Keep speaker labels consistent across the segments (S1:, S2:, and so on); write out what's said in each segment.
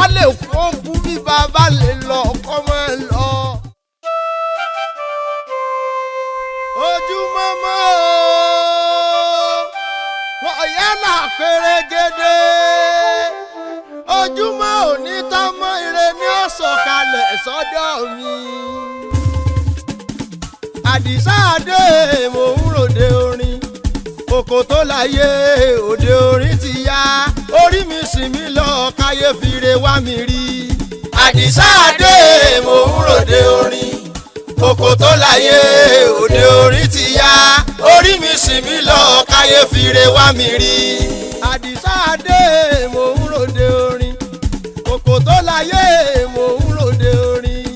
S1: bá lè kó kú bí bàbá lè lọ kọ́ mọ́ lọ. ojúmọ́mọ́ wọ́n yálà pérégedé ojúmọ́ òní tọ́mọ́ ire ní ọ̀sọ̀kalẹ̀ sọ́dọ̀ mi. àdìsá adé mò ń ròde orin kòkò tó láyé òde orin ti yá orí mi sì mí lọ káyé fire wá mi rí. àdìsá adé mò ń ròde orin kòkò tó láyé òde orin ti yá orí mi sì mí lọ káyé fire wá mi rí. àdìsá adé mò ń ròde orin kòkò tó láyé mò ń ròde orin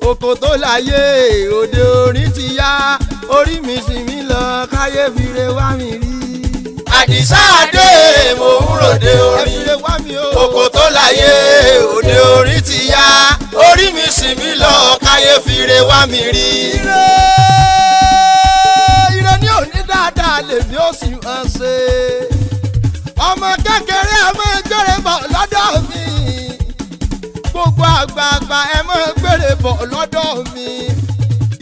S1: kòkò tó láyé òde orin ti yá orí mi sì mí lọ káyé fire wá mi rí. àdìsá adé mò ń ròde orin kòkò tó láyé òde orin ti yá orí mi sì mí lọ káyé fire wá mi rí. ire ní òní dáadáa lèmi ó sì máa ṣe ọmọ kékeré ẹ máa gbére bọ̀ lọ́dọ̀ mi gbogbo àgbààgbà ẹ máa gbére bọ̀ lọ́dọ̀ mi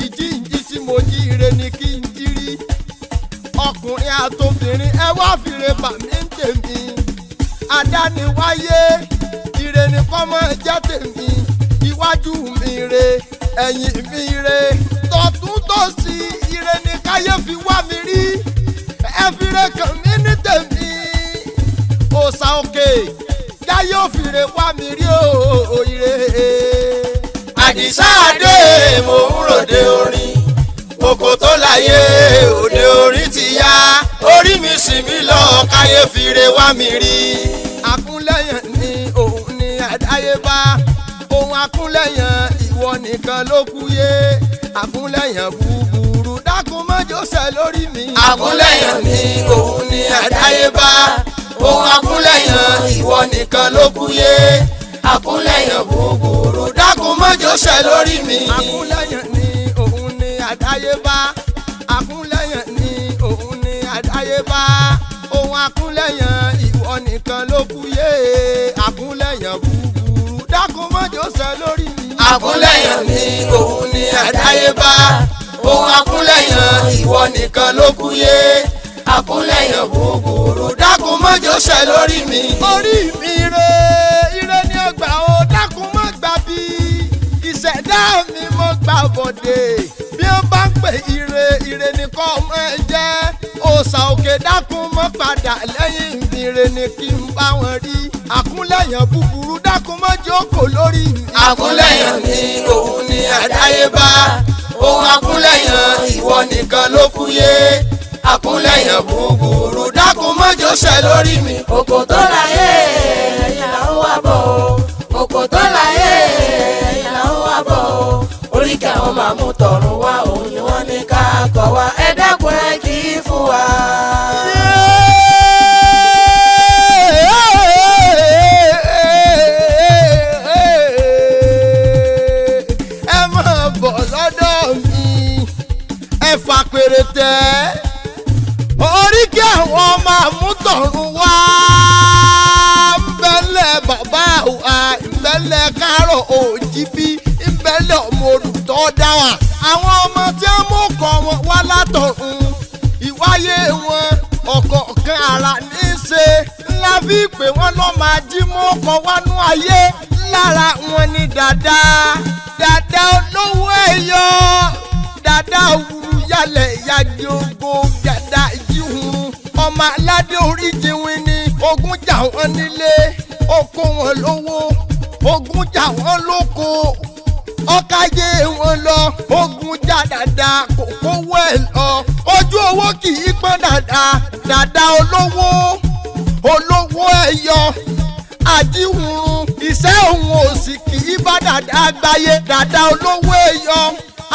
S1: ìjíǹjí tí mo jí ire ni kí n jírí ọkùnrin àtobìnrin ẹ wá fìrè bà mí ń tèmi àdániwáyé ire ni kọ́ máa jẹ́ tèmi iwájú mi re ẹ̀yìn mi re tọ̀tún tòsì ire ni káyé fi wá mi rí ẹ fìrè kàn mí ní tèmi òòṣà òkè káyé òfìrè wá mi rí òòyè. àdìsá adé mò ń ròde orin kòkò tó láyé òde orin ti yá orí mi sì mí lọ káyé fire wá mi rí. àkúnlẹ̀yàn ni òun ni àdáyébá ohun àkúnlẹ̀yàn ìwọ nìkan ló kú yé àkúnlẹ̀yàn búburú dákun má jọ́sẹ̀ lórí mi. àkúnlẹ̀yàn ni òun ni àdáyébá ohun àkúnlẹ̀yàn ìwọ nìkan ló kú yé àkúnlẹ̀yàn búburú dákun má jọ́sẹ̀ lórí mi. àkúnlẹ̀yàn ni òun ni àdáyébá àkúnlẹ̀yàn ni òun ni àdáyébá ohun àkúnlẹ̀yàn ìwọ nìkan ló kú yé àkúnlẹ̀yàn búburú dákun má jọ́sẹ̀ lórí mi. àkúnlẹ̀yàn ni òun ni àdáyébá ohun àkúnlẹ̀yàn ìwọ nìkan ló kú yé àkúnlẹ̀yàn búburú dákun má jọ́sẹ̀ lórí mi. orí mi re ire ni ọgbà o dákun má gbà bí ìṣẹ̀dá mi mo gbà bọ̀dé bí wọ́n bá ń pè ire ire ni kọ́ ọmọ ẹ jẹ́ òòṣà òkè dákun mọ́ padà lẹ́yìn ire ni kí n bá wọn rí àkúnlẹ̀yàn búburú dákun mọ́ jókòó lórí mi. àkúnlẹ̀yàn ni òun ni àdáyébá ohun àkúnlẹ̀yàn ìwọ nìkan ló kú yé àkúnlẹ̀yàn búburú dákun mọ́ jọ́sẹ̀ lórí mi.
S2: kòkò tó láyé ẹ̀yìn là ń wá bọ̀ o kòkò tó láyé ẹ̀yìn là ń wá bọ̀ o oríkì àwọn màmú tọ̀run wá òun ni wọ́n ní ká kọ̀ wá ẹ dákun ẹ kì í fún wa.
S1: ẹ máa bọ̀ lọ́dọ̀ mi ẹ fà péréte oríkì àwọn màmú tọ̀run wá ńbẹ́lẹ̀ bàbá wa ńbẹ́lẹ̀ kárọ̀ òjìbí ńbẹ́lẹ̀ ọmọ olùtọ́ dá wa. àwọn ọmọ tí wọ́n mú kọ́ wọn wá látọ̀run ìwáyé wọn ọ̀kọ̀ọ̀kan ara ní í ṣe ńlá fi pé wọ́n lọ́ máa jí mú kọ́ wánú ayé lára wọn ni dàda olówó ẹ̀yọ́ dàda òwúrú yálẹ̀ ìyájí ogo dàda ìjíhun ọmọ aládé oríjìwìn ni ogun jà wọ́n nílé oko wọn lówó ogun jà wọ́n lóko ọ̀káyé wọn lọ ogun jà dàda kò kówó ẹ̀ lọ ojú owó kì í pọ́n dàda olówó ẹ̀yọ́ àjíhun iṣẹ́ òun òsì kì í bá dàda gbáyé dàda olówó ẹ̀yọ́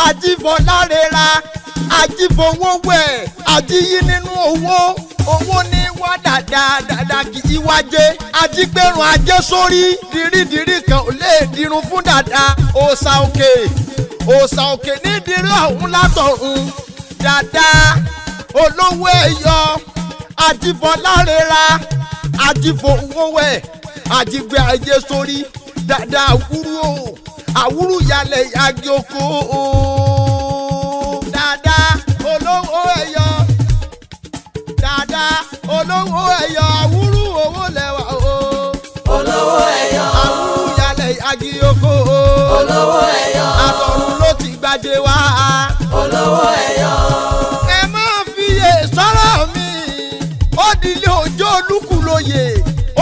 S1: àjífọlárẹ́ra àjífowówẹ̀ àjíyí nínú owó ní wá dàda kì í wájé àjígbẹ̀rún ajé sórí dirídirí kan ò lè dirun fún dàda òòṣà òkè ní dirí ọ̀hún látọ̀run dàda olówó ẹ̀yọ́ àjífọlárẹ́ra àjífowówẹ̀ àjígbẹ̀ ajé sórí dada àwúrú o àwúrú yalẹ̀ yagi oko o dada olówó ẹ̀yọ dada olówó ẹ̀yọ àwúrú owó lẹ́wà o
S2: olówó ẹ̀yọ
S1: àwúrú yalẹ̀ yagi oko o
S2: olówó ẹ̀yọ
S1: àtọ̀run ló ti gbàjẹ wá
S2: olówó ẹ̀yọ.
S1: ẹ má fiyè sọ́rọ̀ mi ó dilé Òjó Olúkúlóyè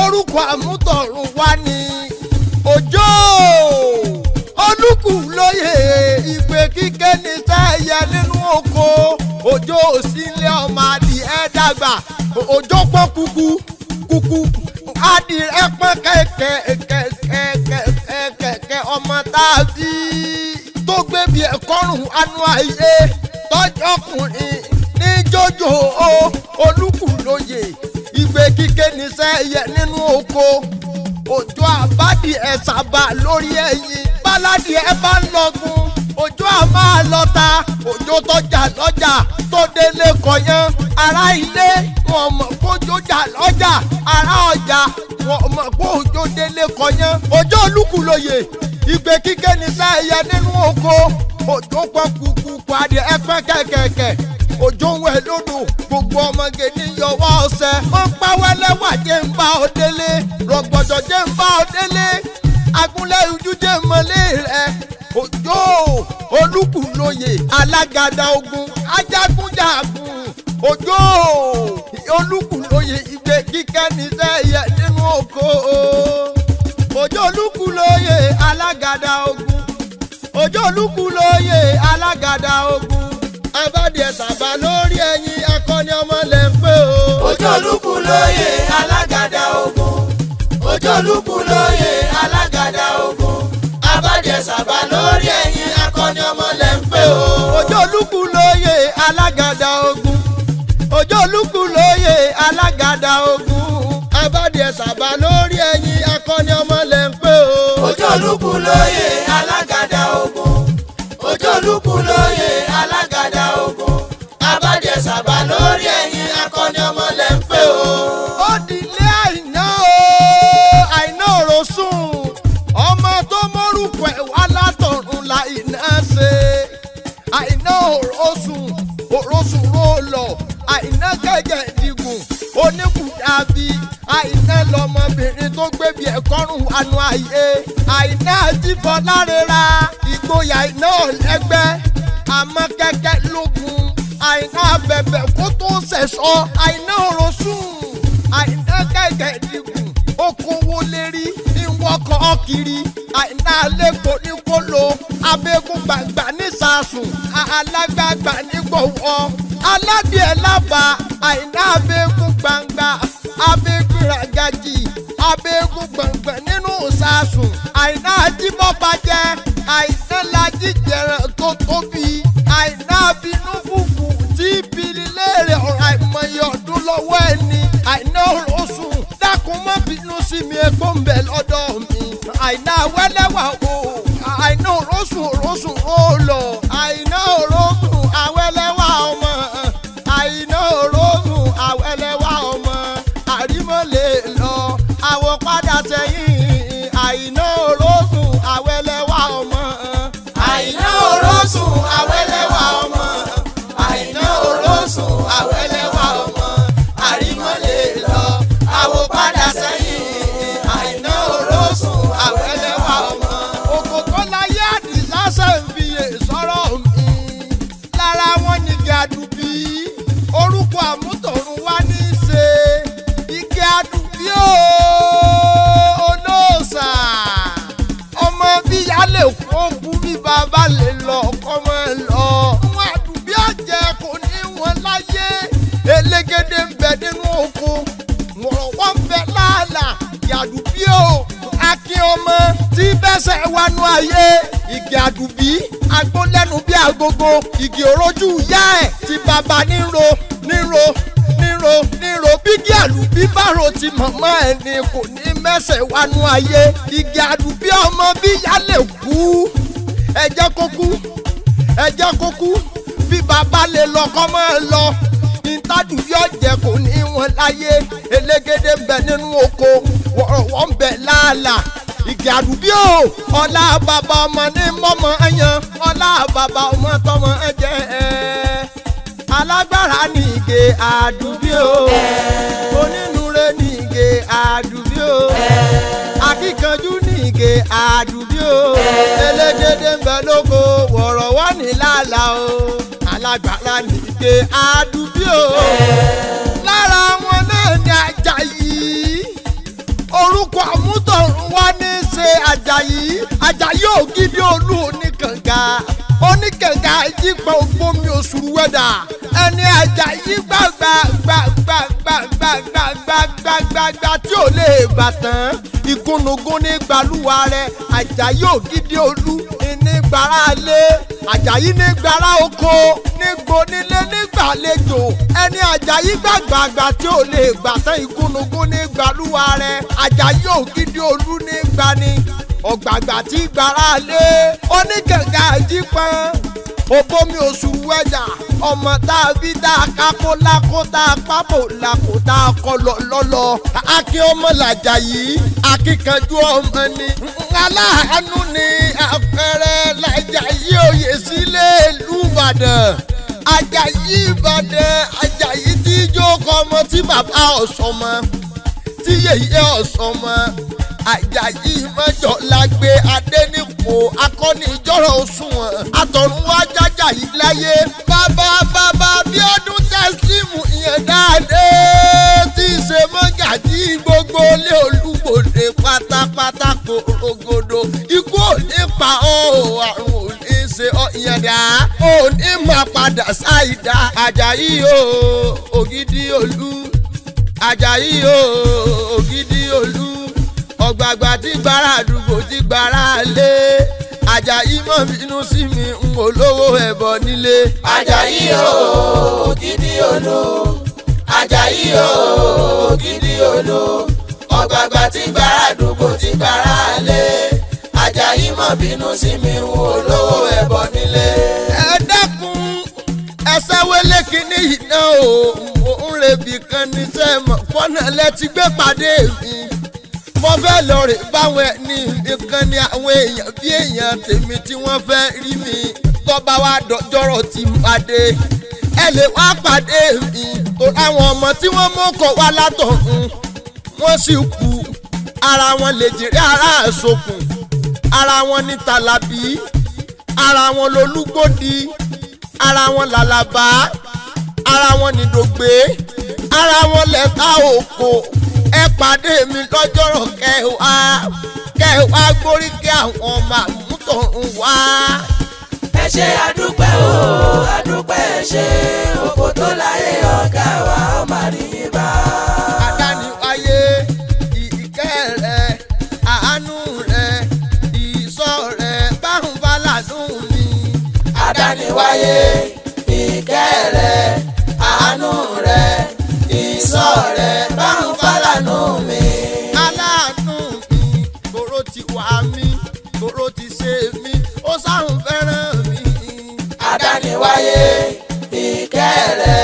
S1: orúkọ àmútọ̀run wá ní Òjó Olúkúlóyè ìpè kíké ní sẹ́yẹ nínú oko Òjó òsínlé ọmọ adìẹ dàgbà Òjó pọ́n kúkú adìẹ pọ́n kẹ̀kẹ́ ọmọ tàbí tó gbé bí ẹ̀kọ́rùn anú ayé tọ́jọ́kùnrin ní jòjò Olúkúlóyè ìgbé kíké níṣẹ́ yẹ nínú oko Òjó àbádì ẹ̀ sábà lórí ẹ̀yìn báládì ẹ̀ bá ń lọ́gun Òjó à máa lọ́ta Òjó tọ́jà lọ́jà tó délé kọyán ará ilé wọn mọ̀ kójó jà lọ́jà ará ọjà wọn mọ̀ kó Òjó délé kọyán Òjó Olúkúlóyè ìgbé kíké níṣẹ́ yẹ nínú oko Òjó pọ́n kúkú adìẹ ẹ̀ pẹ́ kẹ̀kẹ́ Òjó ń wẹ̀ lódò gbogbo ọmọge ní yọwọ́ ọ̀sẹ̀ wọ́n pa wẹ́lẹ́wà jẹ́ ń bá ọ délé rọ̀gbọ̀dọ̀ jẹ́ ń bá ọ délé agúnlẹ̀ ojú jẹ́ mọ́lé rẹ̀ Òjó Olúkúlóyè alágàdá ogun ajagunjagun Òjó Olúkúlóyè ìgbé kíkẹ́ níṣẹ́ yẹ nínú oko Òjó Olúkúlóyè alágàdá ogun Òjó Olúkúlóyè alágàdá ogun abádìẹ sábà lórí ẹ̀yìn akọni ọmọ lẹ̀ ń pè o.
S2: Òjó Olúkúlóyè alágàdá ogun Òjó Olúkúlóyè alágàdá ogun abádìẹ sábà lórí ẹ̀yìn akọni ọmọ lẹ̀ ń pè o.
S1: Òjó Olúkúlóyè alágàdá ogun Òjó Olúkúlóyè alágàdá ogun abádìẹ sábà lórí ẹ̀yìn akọni ọmọ lẹ̀ ń pè o.
S2: Òjó Olúkúlóyè alágàdá ogun Òjó Olúkúlóyè alágàdá ogun abádìẹ sábà lórí ẹ̀yìn akọni ọmọ lẹ̀ ń pè o.
S1: ó dilé Àìná Àìná Òròsùn ọmọ tó mórúkọ ẹ̀ wá látọ̀run la iná ṣe Àìná Òròsùn ró lọ Àìná gẹ́gẹ́ dìgùn oníkùdàbí Àìná lọmọbìnrin tó gbébi ẹ̀kọ́rùn anú ayé Àìná Ajífọlárẹ́ra ìgboyà Àìná ọ̀lẹ́gbẹ́ àmọ́ kẹ́kẹ́ lógun Àìná bẹ̀bẹ̀ kó tó ṣẹ̀ṣọ́ Àìná Òròsùn Àìná gẹ́gẹ́ dìgùn okòwò lérí ní wọ́kọ̀ kiri Àìná lẹ́kọ̀ọ́ ní kóló abẹ́gun gbàgbà ní sàásùn alágbàgbà ní gbọ̀wọ́ aládìẹ lába Àìná abẹ́gun gbàngbà abẹ́gun ràgàjì abẹ́gun gbàngbà nínú sàásùn Àìná Ajíbọ́bàjẹ́ Àìná Lajíjẹrán tó tóbi Àìná bínú fùfù tí bíi léèrè ọ̀rọ̀ àìmọye ọdún lọ́wọ́ ẹni Àìná Òròsùn dákun má bínú sí mi epo ń bẹ lọ́dọ̀ mi Àìná wẹ́lẹ́wà o Àìná Òròsùn ó lọ Àìná Òròsùn àwẹ́lẹ́wà ọmọ Àìná Òròsùn àwẹ́lẹ́wà ọmọ àrímọ́lẹ̀ lọ àwọ̀ padà sẹ́yìn Àìná Òròsùn àwẹ́lẹ́wà ọmọ
S2: Àìná Òròsùn àwẹ́lẹ́wà ọmọ Àìná Òròsùn àwẹ́lẹ́wà ọmọ àrímọ́lẹ̀ lọ àwọ̀ padà sẹ́yìn Àìná Òròsùn àwẹ́lẹ́wà ọmọ.
S1: òkò tó láyé Àdìsá ṣe ń fiyè sọ̀rọ̀ mi lára wọn ní igi àdùbí orúkọ àmútọ̀run wá ní í ṣe igi àdùbí olóòṣà ọmọ bíyá lè kó kú bí bàbá lè lọ kọ́mọ lọ wọn àdùbí ọ̀jẹ̀ kò ní wọn láyé elégédé ń bẹ nínú oko wọ̀rọ̀ wọn ń bẹ láàlà ìyàdùbí o akin ọmọ tí bẹ́sẹ̀ wánú ayé igi àdùbí agbólẹ́nu bí agogo igi òrojú ìyá ẹ̀ tí bàbá níro bígi àlùbí bárò tí màmá ẹ̀ ni kò ní mẹ́sẹ̀ wánú ayé igi àdùbí ọmọ bí yálẹ̀ kú ẹ jẹ́ kó kú bí bàbá lè lọ kọ́ mọ́ ẹ lọ ìtàdùbí ọ̀jẹ̀ kò ní wọn láyé elégédé ń bẹ nínú oko wọ́n ń bẹ láàlà ìgè àdùbí o ọlá bàbá ọmọ ní mọ́mọ́ ẹ̀yàn ọlá bàbá ọmọ tọmọ ẹ̀jẹ̀ alágbára ní ìgè àdùbí o onínúure ní ìgè àdùbí o akíkanjú ní ìgè àdùbí o elégédé ń bẹ lóko wọ̀rọ̀wọ́ ní làlà o alágbára ní ìgè àdùbí o lára wọn náà ní Àjàyí orúkọ àmútọ̀run wá ní ṣe Àjàyí Ògidì Olú oníkànga yípa ògbómi òṣùrù wẹ́dà ẹni Àjàyí gbàgbàgbàgbàgbàgbàgbàgbà tí ò lè gbà tán ìgúnnugún ní gbàlúwa rẹ̀ Àjàyí Ògidì Olú ní gbàrà lé Àjàyí ní gbàrà oko nígbò nílé nígbàlejò ẹni Àjàyí gbàgbàgbà tí ò lè gbà tán ìgúnnugún ní gbàlúwa rẹ̀ Àjàyí Ògidì Olú ní gbani ọ̀gbàgbà tí gbàrà lé oníkànga jípọn òbomi òṣùrù wẹ́dà ọmọ tá a bí tá a kákó lákó tá a pápò làkó tá a kọ lọ́lọ́ akin ọmọ l'Àjàyí akíkanjú ọmọ ni aláàánú ni àpẹẹrẹ l'Àjàyí òye sílé ìlú Ìbàdàn Àjàyí Ìbàdàn Àjàyí tí jókòó ọmọ tí bàbá ọ̀sọ́mọ tí yèyé ọ̀sọ́mọ Àjàyí mọ́jọ lágbé adẹ́nipò akọni ìjọ́rọ̀ òṣùwọ̀n àtọ̀runwá Àjàyí láyé bàbá Abíọ́dún Tẹ́sílímù ìyẹn dáadé tí í ṣe mọ́gàjí gbogbo ilé Olúgbòde pátápátá korogodo ikú ò ní pa ọ́ àrùn ò ní ṣe ọ́ ìyẹn dá ò ní máa padà ṣáìdá Àjàyí Ògidì Olú Àjàyí Ògidì Olú ọ̀gbàgbà tí gbàrà àdúgbò tí gbàrà lé Àjàyí mọ̀ bínú sí mi n ò lówó ẹ̀bọ nílé.
S2: Àjàyí Ògidì Olú Àjàyí Ògidì Olú ọ̀gbàgbà tí gbàrà àdúgbò tí gbàrà lé Àjàyí mọ̀ bínú sí mi n ò lówó ẹ̀bọ nílé.
S1: ẹ dákun ẹsẹ̀ wẹ́lẹ́ kínní yìí náà ò ń rebi kan ní sẹ́mọ̀ fọ́nà lẹ́tí gbé pàdé mi mo fẹ́ lọ rè báwọn ẹni nìkan ni àwọn èèyàn bí èèyàn tèmi tí wọ́n fẹ́ rí mi tó bá wá dọjọ́rọ̀ tí n pàdé ẹ lè wá pàdé mi tó àwọn ọmọ tí wọ́n mú kọ wá látọ̀hún wọ́n sì kú ara wọn lè jèrè ara àsokùn ara wọn ní Tàlàbí ara wọn lolúgbòdì ara wọn làlàbá ara wọn ní Dògbé ara wọn lẹ́ta òkò ẹ pàdé mi lọ́jọ́rọ̀ kẹwàá gbórí kí àwọn ọmọ àmútọ̀run wá.
S2: ẹ ṣe àdúpẹ́ o àdúpẹ́ ẹ ṣe oko tó láyé ọ̀gá wa ọmọ àríyìn bá.
S1: Adániwáyé ìkẹ́ rẹ àánú rẹ ìṣọ́ rẹ báhùn bá lànú mi.
S2: Adániwáyé ìkẹ́ rẹ àánú rẹ ìṣọ́ rẹ báhùn bá lànú mi.
S1: Aláàánú mi kòró ti wà mí kòró ti ṣe mí ó sáhùn fẹ́ràn mi.
S2: Adániwáyé ìkẹ́ rẹ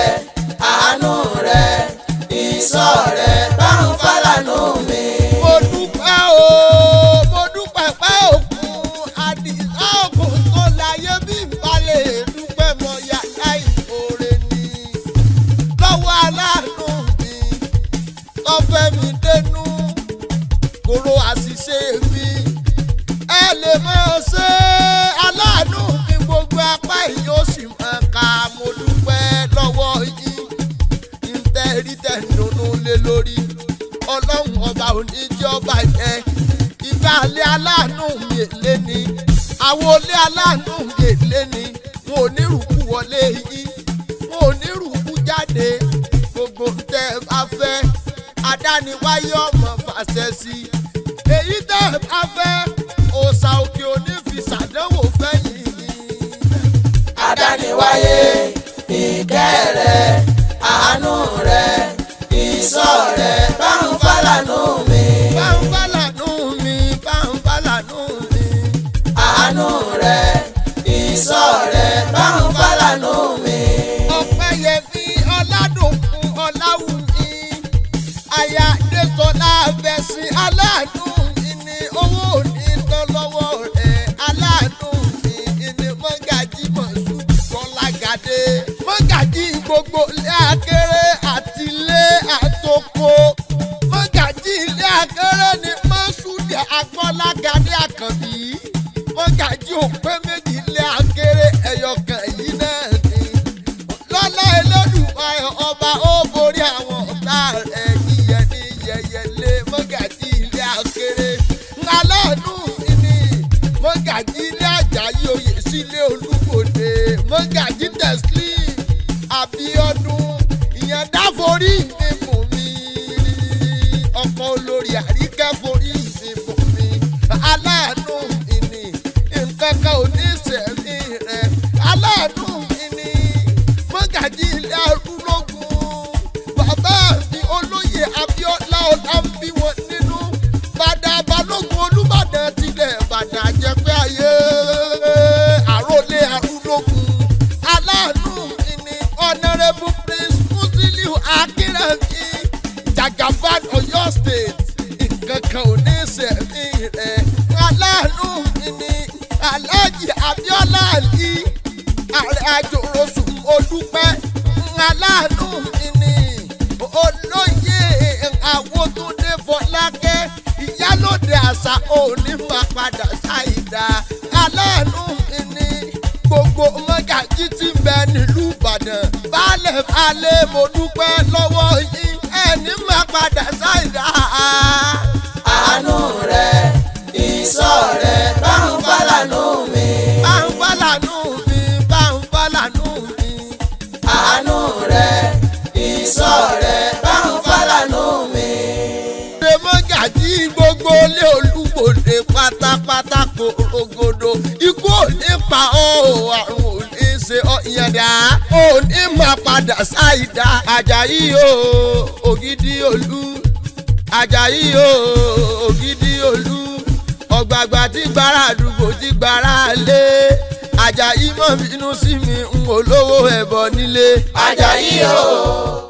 S2: àánú rẹ ìṣọ́ rẹ báhùn bá lànú mi.
S1: Mo dúpẹ́ o mo dúpẹ́ pé òkun àdìsá òkun tó láyé bí ìbálẹ̀ dúpẹ́ mọ yàrá ìmoore ni lọ́wọ́ aláàánú mi tọ́fẹ́ mi dénú kòró àṣìṣe mi ẹ lè máa ṣe aláàánú mi gbogbo apá yìí ó sì máa ka mo dúpẹ́ lọ́wọ́ yín ìtẹ̀rí tẹ̀dùnú lé lórí ọlọ́run ọba òní jẹ́ ọba yẹn ìgbà alẹ́ aláàánú mi èlé ni àwọn olé aláàánú mi èlé ni wọn ò ní rúkú wọlé yín wọn ò ní rúkú jáde gbogbo tẹ́ ẹ bá fẹ́ adániwáyé ọmọ fàṣẹ sí èyí tẹ́ ẹ bá fẹ́ òòṣà òkè òní fi ṣàdánwò fẹ́yìn ni.
S2: Adániwáyé ìkẹ́ rẹ àánú rẹ ìṣọ́ rẹ báhùn bá lànú mi.
S1: báhùn bá lànú mi báhùn bá lànú mi.
S2: àánú rẹ ìṣọ́ rẹ báhùn bá lànú mi.
S1: Ọpẹ́yẹmí Ọládòkun Ọláwùmí aya Adésọlá Abẹ́sìn aláàánú mi ni owó gbogbo ilé akéré àti ilé àtòkò mọ́gàjí ilé akéré ni Mọ́súdì Agbọ́lágadé Àkànbí mọ́gàjí òpé méjì ilé akéré ẹ̀yọkàn yìí náà ni lọ́lá Elédùmarè ọba ó borí àwọn ọ̀tá rẹ̀ yíyẹ ní yẹyẹlé mọ́gàjí ilé akéré aláàánú ìní mọ́gàjí ilé Àjàyí oyè sílé Olúbòde mọ́gàjí Teslim Abíọ́dún ìyẹn dáforí mi fún mi ọkọ olórí Àríkẹ́ forí mi fún mi aláàánú ìní nǹkan kan ò ní sẹ̀mí rẹ̀ aláàánú ìní mọ́gàjí ilé Arúlógún bàbá mi olóyè Abíọ́lá Ọlámbí wọn nínú Bàdà Balógun Olúbàdàn tilẹ̀ Ìbàdàn jẹ́ pé ayé àròlé Arúlógún aláàánú ìní Honourable Prince Musiliu Akínrẹ̀mí Jagaban Ọ̀yọ́ State nǹkan kan ò ní sẹ̀mí rẹ̀ aláàánú ìní Alhaji Abíọ́lá Ali ààrẹ àjòròsùn Odúpẹ́ aláàánú ìní olóyè Àwòtúndé Fọlákẹ́ ìyálòde àṣà òní máa padà ṣàìdá aláàánú ìní gbogbo mọ́gàjí tí ń bẹ nílùú Ìbàdàn baálẹ̀ alẹ́ mo dúpẹ́ lọ́wọ́ yín ẹni máa padà ṣàìdá.
S2: àánú rẹ̀ ìṣọ́ rẹ̀ bá ń fàlànà mi.
S1: bá ń fàlànà mi bá ń fàlànà mi.
S2: àánú rẹ̀ ìṣọ́ rẹ̀ bá ń fàlànà mi.
S1: ṣé mọ́gàjí gbogbo ilé Olúbòde pátápátá korogodo ikú ò ní pa ọ́ àrùn ò ní ṣe ọ́ ìyànda ò ní máa padà ṣàìdá Àjàyí o Ògìdì Olú Àjàyí o Ògìdì Olú ọ̀gbàgbà tí gbára àdúgbò tí gbára lé Àjàyí mọ̀ bínú sí mi n ò lówó ẹ̀bọ nílé
S2: Àjàyí o.